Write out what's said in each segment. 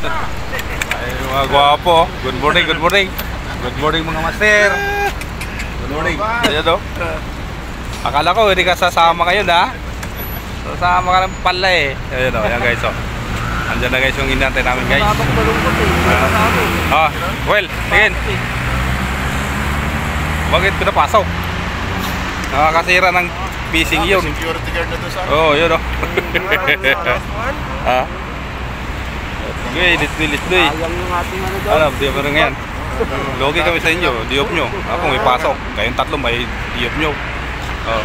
Ay, mga gwapo. Good morning, good morning. Good morning mga master. Good morning. Ayan o. Akala ko hindi ka sasama ngayon ha. Sasama ka ng pala eh. Ayan o, ayan guys o. Andyan na guys yung inantay namin guys. Well, tingin. Bakit pinapasok? Nakakasira ng fishing yun. Security guard na doon sa Oo, yun o. Ha? Okay, lit-lit doy. Ano, diop na rin ngayon. Logi kami sa inyo, diop nyo. Ako may pasok. Kayong tatlo may diop nyo. Oh.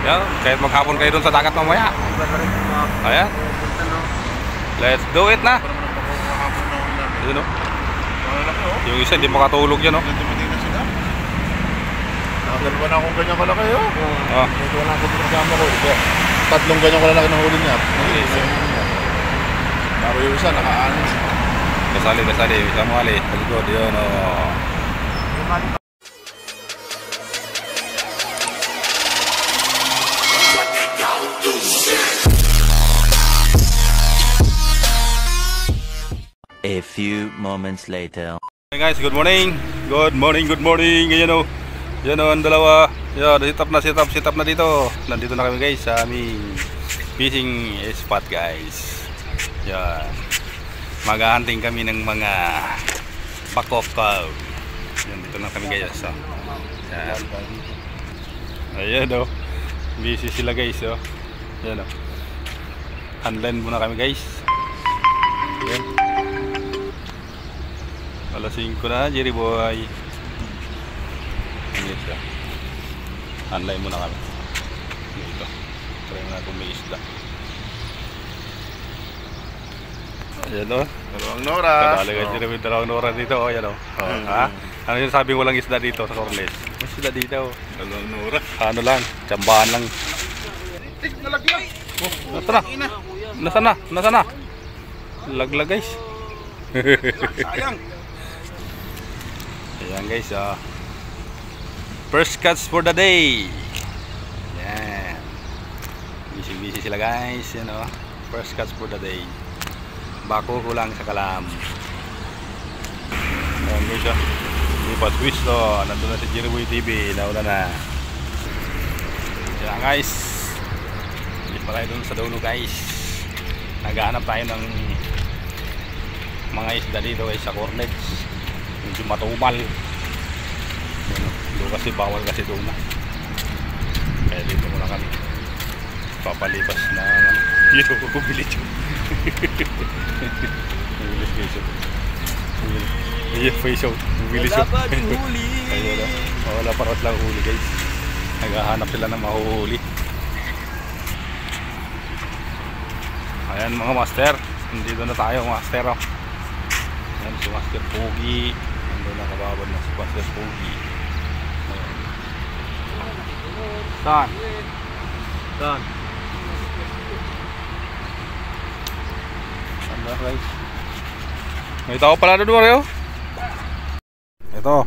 Yan, kahit maghapon kayo doon sa dagat mamaya. Ayan. Let's do it na. Yun o. Yung isa hindi makatulog yan o. Nakagano ba na akong ganyan kalaki o? Oo. Ito na ako kasama ko. Tatlong ganyan kalalaki ng huli niya. Pero yung isa naka-anis. Kasali. Isa mo ali. Talikod yun o. A few moments later. Hey guys, good morning. Good morning. Ngayon o. Yan o, ang dalawa. Yan, sit up na dito. Nandito na kami guys sa aming fishing spot guys. Yan. Mag-hunting kami ng mga pakokal. Yan, dito na kami guys. So, yan. Ayan o. Busy sila guys o. Yan o. Handline muna kami guys. Yan. Alas 5 na, Jerry boy. Ayan siya. Handline muna kami. Dito. Try na kung may isda. Ayan o. Dalawang Nora. Kadali ka Jerry, dalawang Nora dito. O, ayan o. Ha? Ano yung sabing walang isda dito sa Corles? May isda dito. Dalawang Nora. Ano lang, tsambahan lang. Nalaglag. Nasaan na? Laglag guys. Sayang. Ayan guys, first catch for the day. Yan. Busy sila guys. Yan o. First catch for the day. Bako ko lang sa kalam. Ayan guys o. Hindi pa switch to. Nandun na si Jiriboy TV. Nauna na. Yan guys. Hindi pa tayo dun sa dulo guys. Naghahanap tayo ng mga isda dito guys sa Cornets. Medyo matumal. Doon kasi bawal kasi doon na. Kaya dito muna kami. Papalipas na dito ko bilis yun. Bilis guys yun. Ayan face out. Bilis yun. Wala parat lang huli guys. Naghahanap sila ng mahuhuli. Ayan mga master. Dito na tayo master. Ayan si Master Pogi. Nandun nakababad na si Master Pogi. Saan? Saan ba guys? May tao pala doon Mario. Ito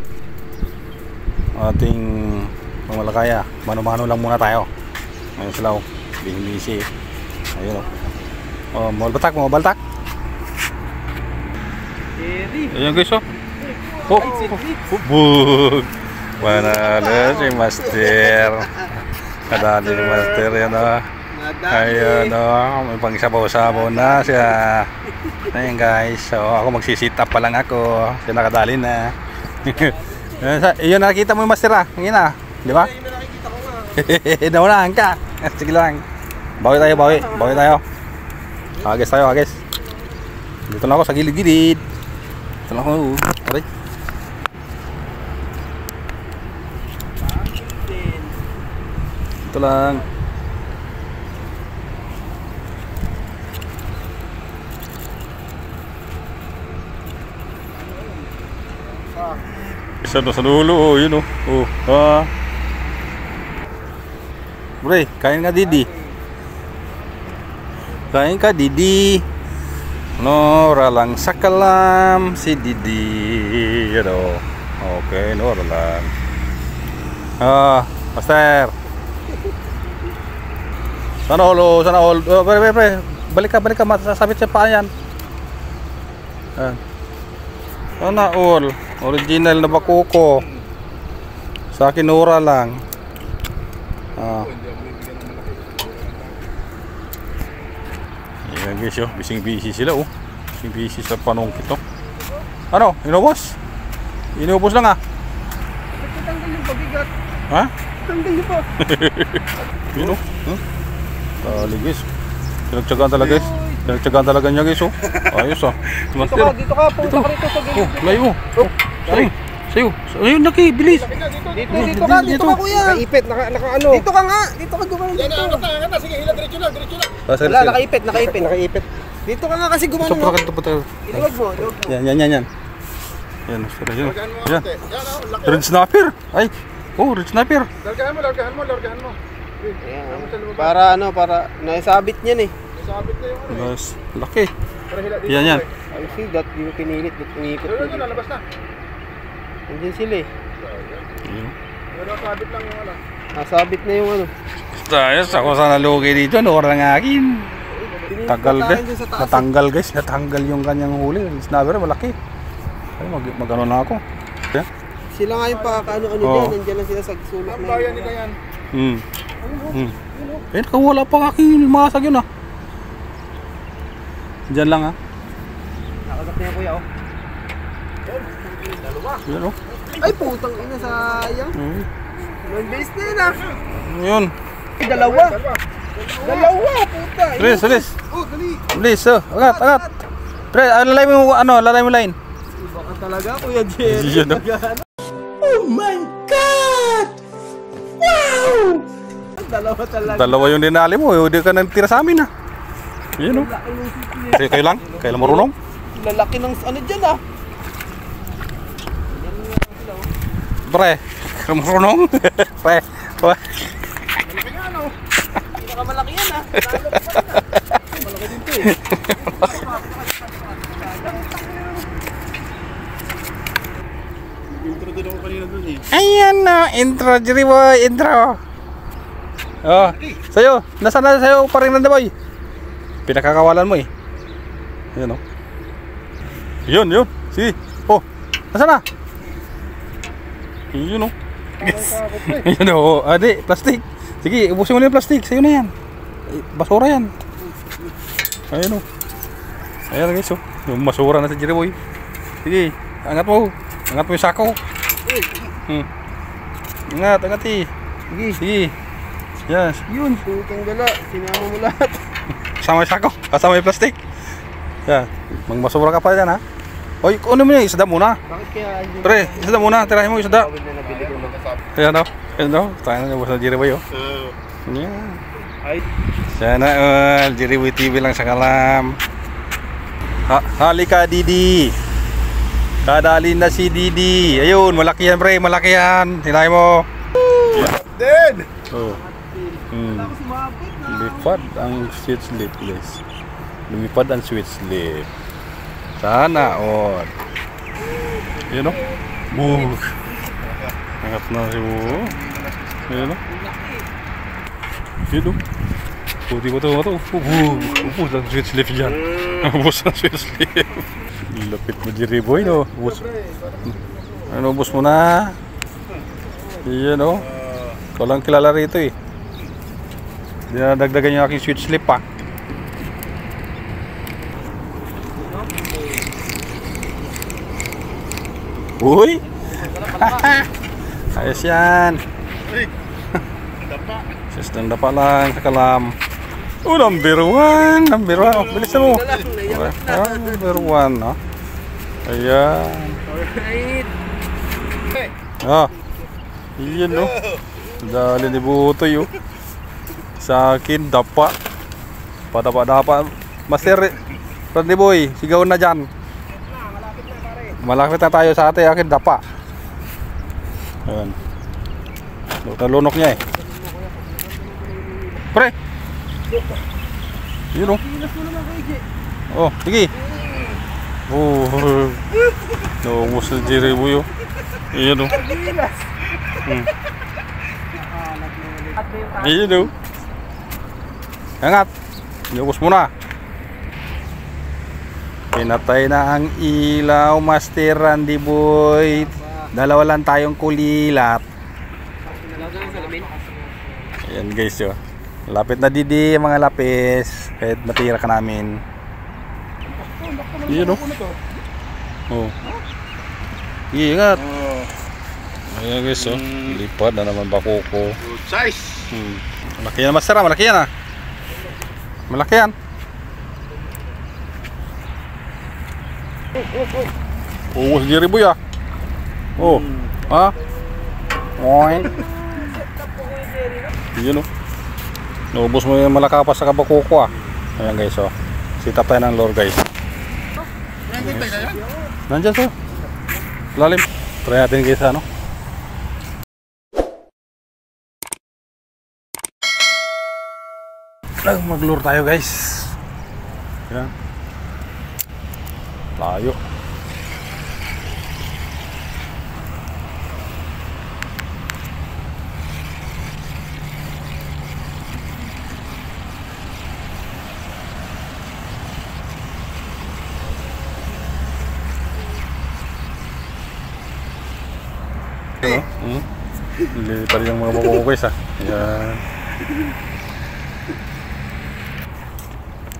ating pamalakaya. Mano-mano lang muna tayo. Ayun sila o. Bihimisi. Ayun o. Mabaltak. Ayan guys o. Bug. Manalo si Master. Kadali si Master yan o. Ayun o. May pang sabaw-sabaw na siya. Ayan guys. So ako magsisit up pa lang ako. Siya nakadali na. Iyon nakikita mo yung Master ah. Ngayon ah. Di ba? Naunahan ka. Sige lang. Bawi tayo. Agis tayo. Dito na ako sa gilid-gilid. Ito na ako. Aray. Ito lang. Isa na sa dulo. Yun o. Pre, kain ka Didi. Nora lang sa kalam si Didi. Ano? Okay, Nora lang. Master. Sana all. Pre. Balik ka, masasabit sa paa yan. Ayan. Sana all. Original na bakuko. Sa akin ura lang. Ayan guys, oh. Bising-busy sila, oh. Bising-busy sa panungkit, oh. Ano? Inubos? Inubos lang, ah. Tanggal yung pabigat. Ha? Tanggal yung pa. Yun, oh. Tali guys. Pinagtsagaan talaga guys. Pinagtsagaan talaga niya guys, oh. Ayos, ah. Dito ka, punta ka rito sa gilid. Oh, layo. Oh, saring. Sayo. Ayun, laki, bilis. Dito ka kuya. Nakaipit, naka ano. Dito ka nga, dito ka gumano dito. Angat na. Sige, hila, diretso lang. Wala, nakaipit. Dito ka nga kasi gumano. Sopra ka dito pa tayo. Iluwag mo. Yan. Yan, sir, yan. Yan. Red snapper. Ay. Oh, red snapper. Largahan mo. Para naisabit niyan eh. Sabit na yung ano. Nice. Laki. Para hila dito. Yan. I see that yung pinilit, umikot. Doon, lalabas na. Nandiyan sila eh. Pero sabit lang yung ano. Nasabit na yung ano. Ayos, ako sa nalugi dito. Ano oras ng akin. Tagal guys. Natanggal yung kanyang huli. Snapper, malaki. Ay, mag-ano na ako. Okay. Sila nga yung pakakaano-ano dyan. Nandiyan lang sila sa sulok Ang na bayan yun. nila yan. Eh, nakawala pa aking masag yun, ah. Diyan lang, ah. Nakagat na yan kuya oh. Yan, oh. Ay putang ina, sayang. Non-base na yun ah. Yun. Dalawa puta. Bilis. Oh, dali. Bilis, oh. Angat. Pre, lalay mo line. Iba ka talaga kuya Jerry. Yun, oh. Oh my God! Wow! Dalawa talaga. Dalawa yung dinali mo, hindi ka nang tira sa amin, ah. Yun, oh. Kayo lang marunong. Lalaki ng ano dyan ah. Pre, kayo marunong. Pre. Pinakamalaki yan ah. Lalo pa pa na. Malaki din to eh. Intro din ako kanina dun eh. Ayan na, intro, Jerry boy, intro. Oh, sa'yo, nasa na sa'yo pa rin nanda boy. Pinakakawalan mo eh. Ayan oh. Yun, sige. Oh, nasa na? Yun oh. Yun oh, adi, plastic. Sige, ubusin mo na yung plastic, sa'yo na yan. Basura yan. Ayan oh. Ayan guys oh, yung basura na si Jerry boy. Sige, angat mo yung sako. Angat eh. Sige. Yes. Yun, putang gala. Sinama mo lahat. Kasama yung sako, kasama yung plastic. Yan, magmasura ka pa dyan ha. Oy, ano mo yun, isda muna. Bakit kaya hindi Pre, isda muna, tirahin mo isda. tawid na nabili ko lang? Ayan o, tayo na yung boss na Jerry boy o. Yan. Ay, Sana Jerry boy TV lang sa kalam. Halika Didi. Kadali na si Didi. Ayun, malaki yan pre, malaki yan. Tirahin mo. Dead! Oh. sumapit na. Lipad ang sweet slip, guys. Lumipad ang sweet slip. Sana all. Yun o. Bug. Angat na si Bugo. Yun o. Yun o. Puti ko ito. Bug. Ubus ang sweet slip dyan. Ubus ang sweet slip. Lapit mo Jerry boy no. Ubus. Ano ubus mo na? Yan o. Ikaw lang kilala rito eh. Hindi na dagdagan yung aking sweet slip pa. Uy! Ayos yan. Sis ng dapa lang sa kalam. Oh, number one. Bilis na mo. Number one, no? Ayan. Iyan, no? Dali ni Butoy, oh. Sa akin, dapa. Padapa-dapa. Master, Randy boy, sigaw na dyan. Malapit na tayo sa ate, akin dapa. Ayan. Talunok niya eh. Pre! Yun oh. Oh, sige. Oh. Naubos na Jerry boy oh. Ayan oh. Ayan oh. Angat. Naubos mo na. Pinatay na ang ilaw, Master Randy Boy. Dalawa lang tayong kulilat. Ayan guys, yo. Lapit na didi mga lapis. Kahit matira ka namin. Yun o. Oh. Ingat. Ayan guys, oh. Lipad na naman bakuko. Good size. Malaki yan, Master. Malaki yan, ah. Malaki yan. Oo, si Jerry Boy, ah. Oh. Ha? Oin. Yun, oh. Naubos mo yung malakapas sa kabakuko, ah. Ayan guys, oh. Sitap tayo ng lure, guys. Nandyan siya. Lalim. Try natin guys, ano. Mag-lure tayo guys. Yan. Layo. Lilitar yung mga bakuko guys, ah. Yan.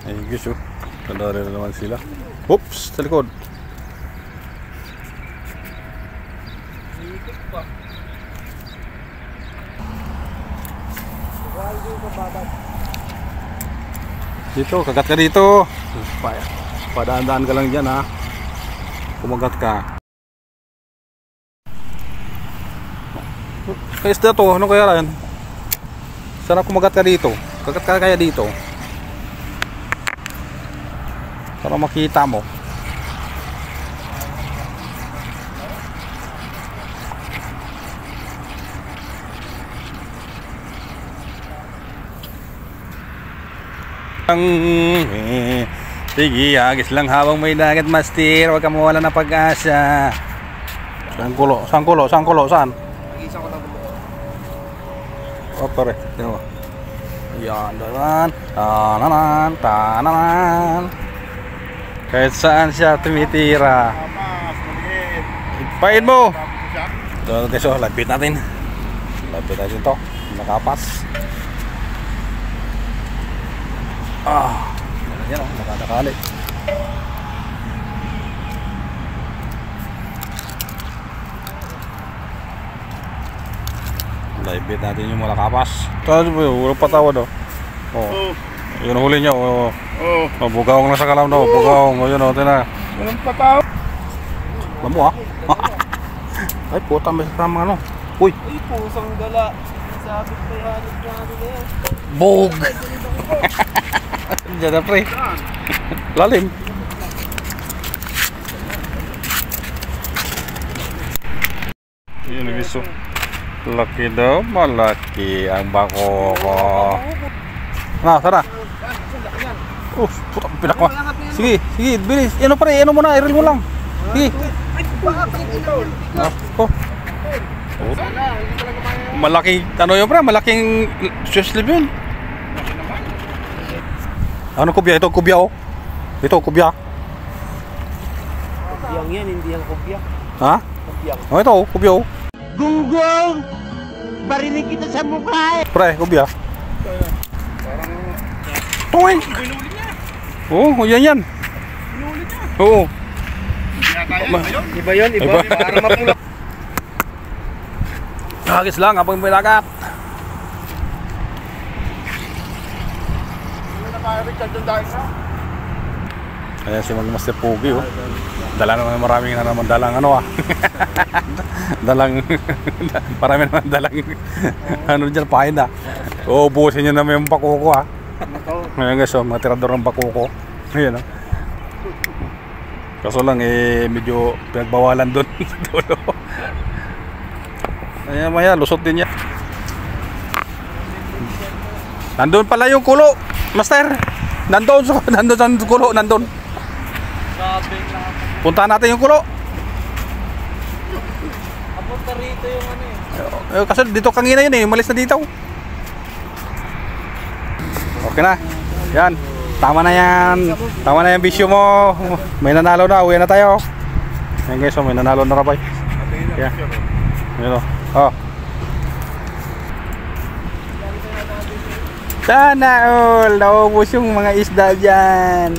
Ay guys, oh. Tandari na naman sila. Oops, sa likod. Dito, kagat ka dito. Padaan-daan ka lang dyan, ha. Kumagat ka. Kaya isda to, ano kaya yan? Sana kumagat ka dito. Kagat ka kaya dito. Para makita mo. Sige, agis lang habang may dagat, Master. Huwag ka mawala ng pag-asa. Saan kulo? Saan kulo? Saan kulo? Saan? Isa ko na bulo. Oh, pare. Tingnan mo. Yan, danan. Tananan. Tananan. Kahit saan siya tumitira. Ipain mo. Ito guys, oh, lapit natin. Lapit natin to. Nakapas. Ah, yan oh, nakadakali. Lapit natin yung malakapas. Ito, walang patawad oh. Oh. Yun ang huli niya, oh. Oh, bugawang na sa kalam daw, bugawang. Oh, yun oh, tina. Walang pataw. Alam mo, ha? Ay, puta, may sama ano. Uy! Ay, pusang gala. Sabi ko yan, yan. Bog! Diyan na, pre. Lalim. Yun, gusto. Laki daw, malaki ang bako ko. Na, sana. Puta, pinak mo. Sige, sige, bilis. Ano pre, ano mo na, i-reel mo lang. Sige. Oh. Malaking, ano yun pre, malaking Swiss slip yun. Ano kubya? Ito kubya oh. Ito kubya. Kubyang yan, hindi yan kubya. Ha? Kubyang. Oh, ito kubya oh. Gunggong! Barinig kita sa mukha eh! Pre, kubya. Toing! Oo, oh, yan yan. Oo. Iba yun, iba. Para mapula. Hagis lang habang may dagat. Ayan si Master Pugi oh. Dala naman maraming na naman dalang ano ah. Dalang marami naman dalang ano dyan pahin ah. Oo, buusin nyo naman yung bakuko ah. Ayan guys oh, mga tirador ng bakuko. Ayan oh. Kaso lang eh medyo pinagbawalan doon sa dulo. Ayan maya, lusot din niya. Nandun pala yung kulo, Master. Nandun sa kulo, nandun. Puntahan natin yung kulo. Apunta rito yung ano eh. Kasi dito kangina yun eh, umalis na dito. Okay na. Yan. Tama na yan. Tama na yung bisyo mo. May nanalo na. Uwi na tayo. Ayan guys, may nanalo na rabay. Yeah. Ayan o. Oh. Sana all. Naubos yung mga isda dyan.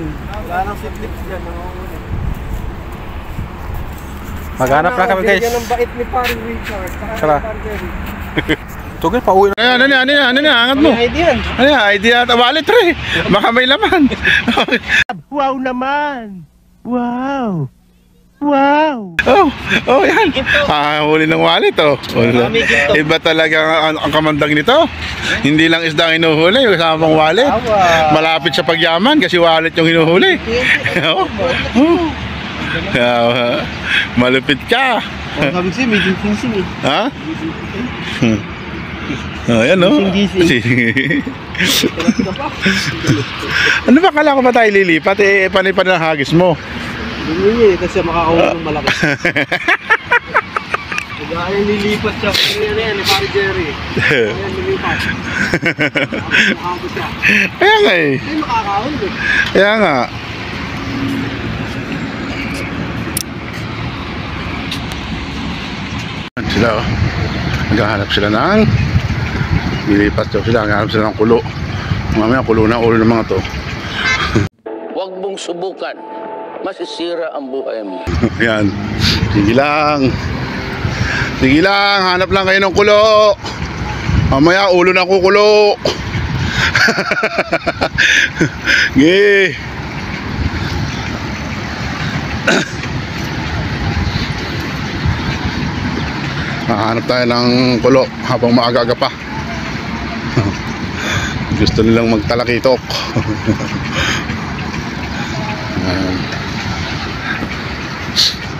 Wala nang sitlip dyan. Maghanap na kami guys. Yan ang bait ni Paring Richard. Tara. Ito guys, pauwi na. Ano niya, angat mo. Idea. Ano niya, idea at wallet re. Baka may laman. Wow naman. Wow. Oh, yan. Huli ng wallet, oh. Iba talaga ang kamandang nito. Hindi lang isda ang hinuhuli, kasama pang wallet. Malapit sa pagyaman kasi wallet yung hinuhuli. Malupit ka. Sabi ko medyo gising eh. Ha? Ayan, no? Ano ba kala ko ba tayo lilipat? Panay pa na hagis mo. Hindi eh, kasi makakawin ng malaki. Ayan, lilipat siya. Ayan, ni Pari Jerry. Ayan, lilipat. Makakawin siya. Kaya nga eh. Hindi makakawin eh. Kaya nga. Sila, oh. Naghahanap sila ng lilipat daw sila. Naghahanap sila ng kulo. Mamaya kulo na ulo ng mga to. Huwag mong subukan. Masisira ang buhay mo. Yan. Sige lang. Sige lang. Hanap lang kayo ng kulo. Mamaya ulo na kukulo. Ge. Hanap tayo ng kulo habang maaga pa. Gusto nilang magtalakitok.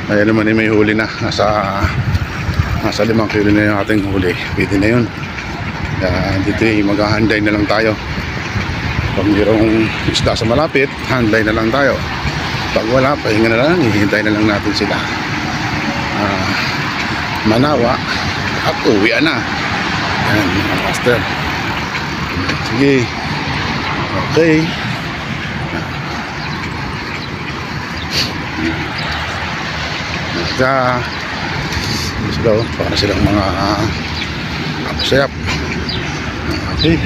Ayan naman may huli na. Nasa 5 kilo na yung ating huli. Pwede na yun. Dito maghahanday na lang tayo. Pag mayroong isda sa malapit, handay na lang tayo. Pag wala, pahinga na lang. Hihintay na lang natin sila manawa at uwian na. Ayan mga master. Sige. Okay. Sila, para silang mga sayap. Okay.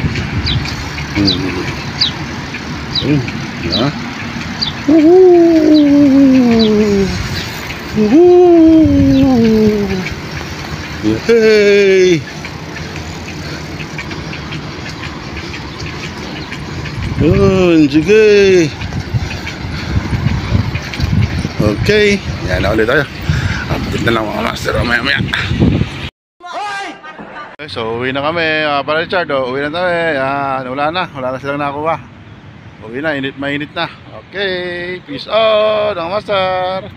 Hey. Sige. Okay. Yan na ulit tayo. Update na lang mga master maya. Okay, so uwi na kami para Richard, uwi na tayo. Yan, wala na silang nakuha. Uwi na, mainit na. Okay, peace out mga master.